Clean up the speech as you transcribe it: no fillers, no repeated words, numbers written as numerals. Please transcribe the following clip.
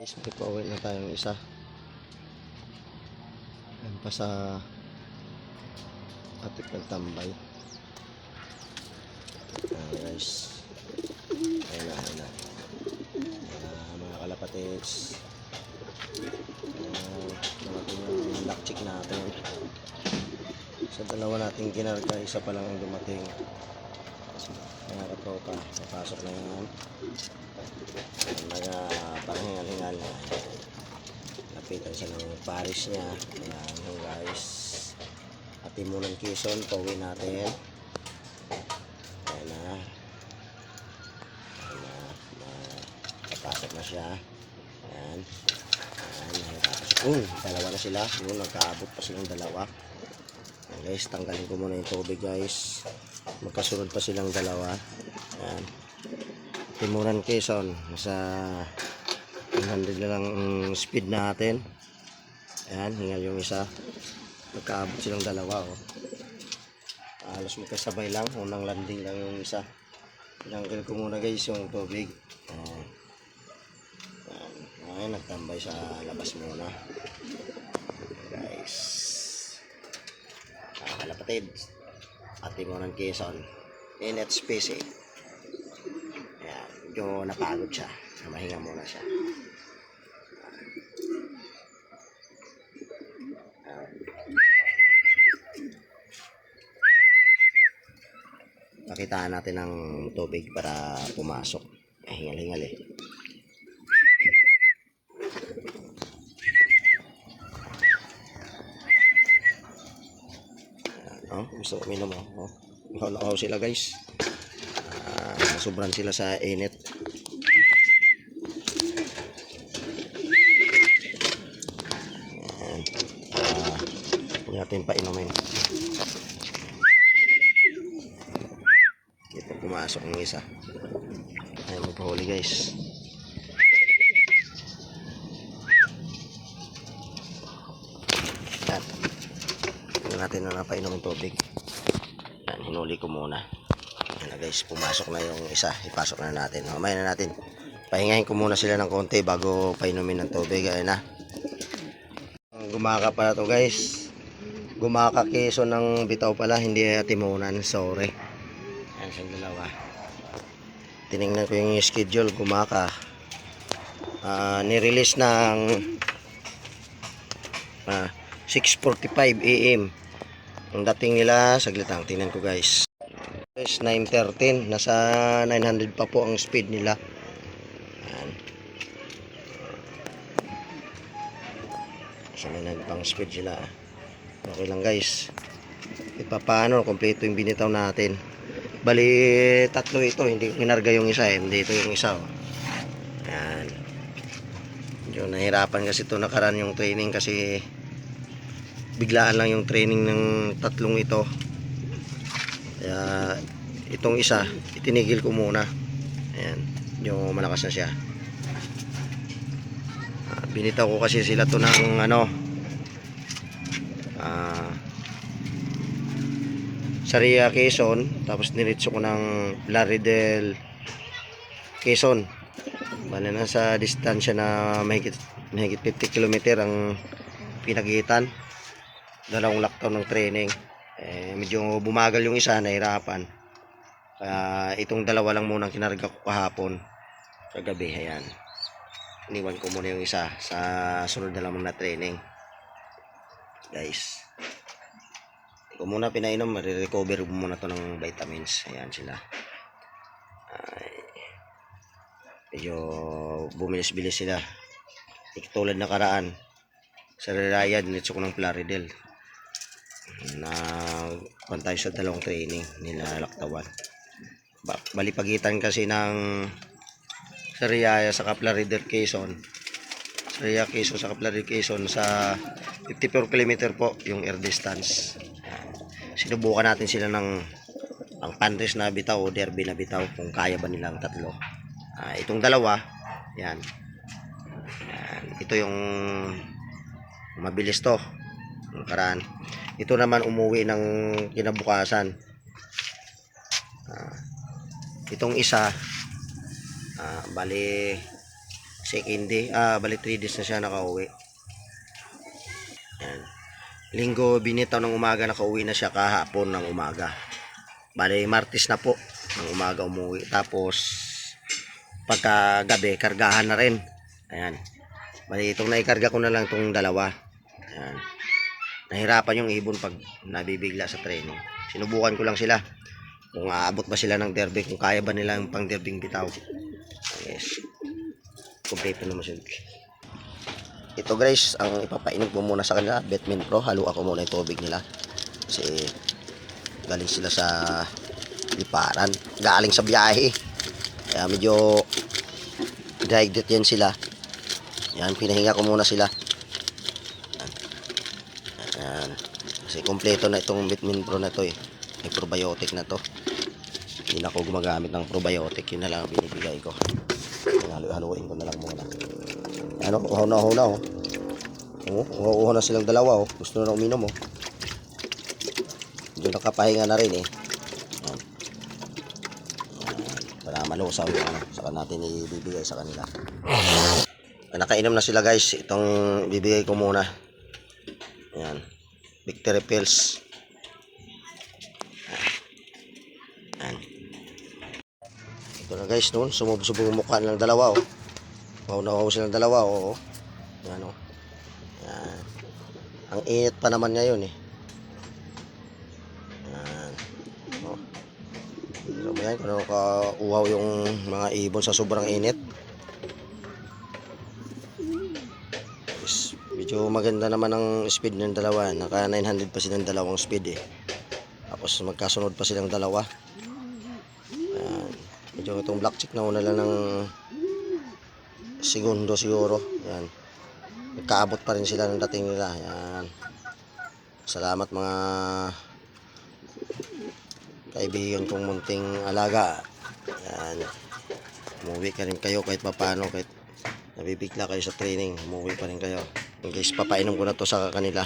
Guys, may pauwi na tayong isa. Yan pa sa Atikal Tambay. Guys, ayun na, ayun na. Mga kalapatids. Natin yung lock check natin. Sa dalawa natin kinarga, isa pa lang ang dumating. Mga katropa, papasok na yan. Mga panghingal-hingal. Lapitan siya ng Paris niya. Ayan yung guys. Atimunan Quezon, pauwi natin. Ayan na. Ayan na. Papasok na siya. Ayan. Ayan. Dalawa na sila. Yun, nagkaabot pa silang dalawa. Ayan guys, tanggalin ko muna yung tubig guys. Magkasunod pa silang dalawa. Ayan. Timuran Quezon, nasa 100 na lang speed natin. Ayan, hingal yung isa. Nagkaabot silang dalawa. Oh. Halos magkasabay lang. Unang landing lang yung isa. Tinanggal ko muna guys yung tubig. Ayan. Ayan, nagtambay sa labas muna. Guys. Kalapatid. At Timuran Quezon. Init space eh. Medyo napagod siya. Mahinga muna siya. Pakitaan natin ng tubig para pumasok. Hingal-hingal eh. Oh, gusto ko minom oh. Mahalaw sila guys. Sobrang sila sa init. Huwag natin painumin. Ito pumasok ng isa. Ayan, magpahuli guys. At huwag natin na napainumin tubig. Ayan, hinuli ko muna. Ayan guys, pumasok na yung isa. Ipasok na natin. Mamaya na natin. Pahingahin ko muna sila ng konti bago painumin ng tubig. Ayan na. Gumaka pala to guys. Gumaka Quezon ng bitaw pala. Hindi Timuran. Sorry. Ayan siyang dalawa. Tinignan ko yung schedule. Gumaka. Nirelease ng 6:45 AM. Ang dating nila, saglit lang. Tingnan ko guys. 9:13, nasa 900 pa po ang speed nila. Ayan. Nasa 900 pang speed sila. Okay lang guys. Paano kompleto yung binitaw natin. Bali tatlo ito, hindi kinarga yung isa eh. Hindi ito yung isa oh. Ayan. Medyo nahirapan kasi ito nakaraan yung training kasi biglaan lang yung training ng tatlong ito. Kaya itong isa itinigil ko muna. Ayan, yung malakas na siya. Binitaw ko kasi sila to ng Saria Quezon, tapos niretso ko ng Plaridel Quezon. Bale na sa distansya na mahigit 50 km ang pinagitan. Dalawang lockdown ng training. Medyo bumagal yung isa, nahirapan. Kaya itong dalawa lang muna kinarga ko kahapon sa gabi. Ayan, iniwan ko muna yung isa sa sunod na lamang na training guys. Ko muna pinainom, marirecover muna to ng vitamins. Ayan sila. Medyo bumilis-bilis sila. Tulad na karaan sa Raya, dinitso ko ng Plaridel na pantay sa dalawang training nila laktawan. Balipagitan kasi ng Sariaya sa Plaridel Quezon. Sariaya Quezon sa Plaridel Quezon sa 54 km po yung air distance. Sinubukan natin sila ng ang pantres na bitaw o derby na bitaw kung kaya ba nilang tatlo. Itong dalawa, yan. Ito yung mabilis to. Yung karaan. Ito naman umuwi ng kinabukasan. Itong isa bali second day. Bali 3 days na siya nakauwi. Yan. Linggo, binitaw ng umaga, nakauwi na siya kahapon ng umaga. Bali, Martes na po ng umaga umuwi. Tapos, pagka gabi, kargahan na rin. Ayan. Bali, itong naikarga ko na lang itong dalawa. Ayan. Nahirapan yung ibon pag nabibigla sa training. Sinubukan ko lang sila. Kung aabot ba sila ng derby, kung kaya ba nila yung pang derbing bitaw. Yes. Kompleto naman siya. Ito guys, ang ipapainom ko muna sa kanila, Betmin Pro. Halo ako muna yung tubig nila. Kasi galing sila sa liparan. Galing sa biyahe. Kaya medyo dehydrate yan sila. Yan, pinahinga ko muna sila. Yan. Kasi kompleto na itong Betmin Pro na to eh. May probiotic na to. Hindi na ako gumagamit ng probiotic. Yun na lang ang binibigay ko. Haluin ko na lang muna. Ano, uhaw na oh. Uhaw na silang dalawa oh. Gusto na uminom oh. Doon nakapahinga na rin eh. Yan. Para malusaw yung ano. Saka natin ibibigay sa kanila. Nakainom na sila guys. Itong bibigay ko muna. Yan. Victory pills. Yan. Ito na guys noon. Sumubog yung mukha ng dalawa oh. Uhaw silang dalawa oh. Yan oh. Yan. Ang init pa naman ngayon eh. Yan. Oh. So ba yan? Kung nakauhaw yung mga ibon sa sobrang init. Yes. Medyo maganda naman ang speed ng dalawa. Naka 900 pa silang dalawang speed eh. Tapos magkasunod pa silang dalawa. Yan. Medyo itong black chick na una lang ng segundo siguro. Yan. Nagkaabot pa rin sila ng dating nila. Yan. Salamat mga kaibigan kong munting alaga. Yan. Umuwi ka rin kayo kahit papano. Kahit nabibigla kayo sa training, umuwi pa rin kayo. Guys, papainom ko na to sa kanila.